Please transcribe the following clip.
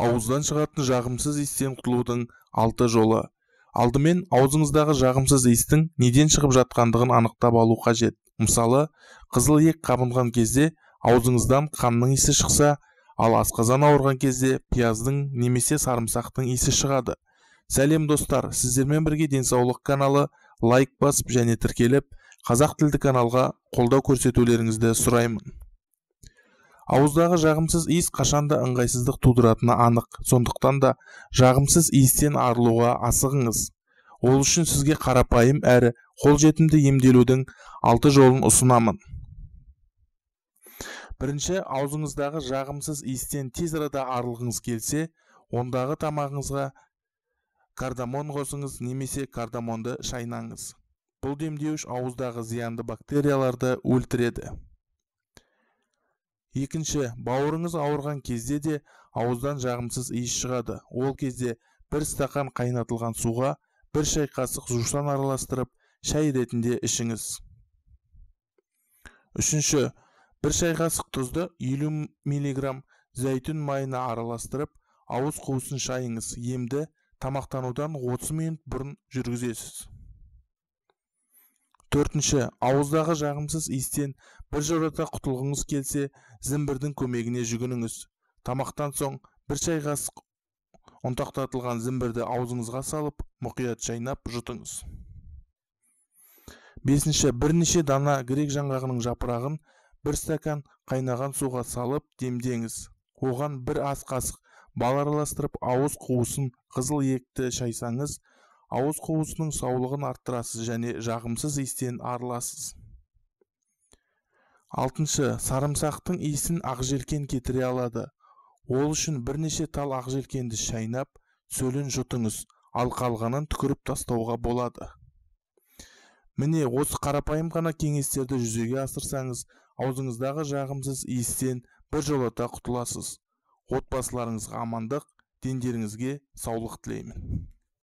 Ауыздан шығатын жағымсыз иістен құтылудың 6 жолы. Алдымен аузыңыздағы жағымсыз иістің неден шығып жатқандығын анықтап алу қажет. Мысалы, қызыл ет қабынған кезде аузыңыздан қанның иісі шықса, ал асқазан ауырған кезде пияздың немесе сарымсақтың иісі шығады. Сәлем достар, сіздермен бірге денсаулық каналы лайк басып және тіркеліп, қазақ тілді каналға қолдау көрсетулеріңізді сұраймын. Ауыздағы жағымсыз иіс қашанда ыңғайсыздық тудыратыны анық, сондықтан да жағымсыз иістен арылуға асығыңыз. Ол үшін сізге қарапайым әрі қолжетімді емделудің 6 жолын ұсынамын. Бірінші, аузыңыздағы жағымсыз иістен тез арада арылғыңыз келсе, ондағы тамағыңызға кардамон қосыңыз немесе кардамонды шайнаңыз. Бұл демдеуіш ауыздағы зиянды бактерияларды өлтіреді. Екінші, бауырыңыз ауырған кезде де ауыздан жағымсыз иіс шығады. Ол кезде бір стақан қайнатылған суға 1 шай қасық жусан араластырып, шай ретінде ішіңіз. Үшінші, 1 шай қасық тұзды 50 мг зәйтүн майына араластырып, ауыз қуысын шайыңыз. Емді тамақтанудан 30 минут бұрын жүргізесіз. Төртінші, ауыздағы жағымсыз иістен біржолата құтылғыңыз келсе, зімбірдің көмегіне жүгініңіз. Тамақтан соң 1 шай қасық ұнтақтатылған зімбірді аузыңызға салып, мұқият шайнап жұтыңыз. Бесінші, бірнеше дана грек жаңғағының жапырағын 1 стакан қайнаған суға салып демдеңіз. Оған 1 ас қасық бал араластырып, ауыз қуысын қызыл етті шайсаңыз, ауыз қуысының саулығын арттырасыз және жағымсыз иістен арыласыз. Алтыншы, сарымсақтың иісін ақжелкен кетіре алады. Ол үшін бірнеше тал ақжелкенді шайнап, сөлін жұтыңыз, ал қалғанын түкіріп тастауға болады. Міне, осы қарапайым ғана кеңестерді жүзеге асырсаңыз, аузыңыздағы жағымсыз иістен біржолата құтыласыз. Отбасыларыңызға амандық, дендеріңізге саулық тілеймін.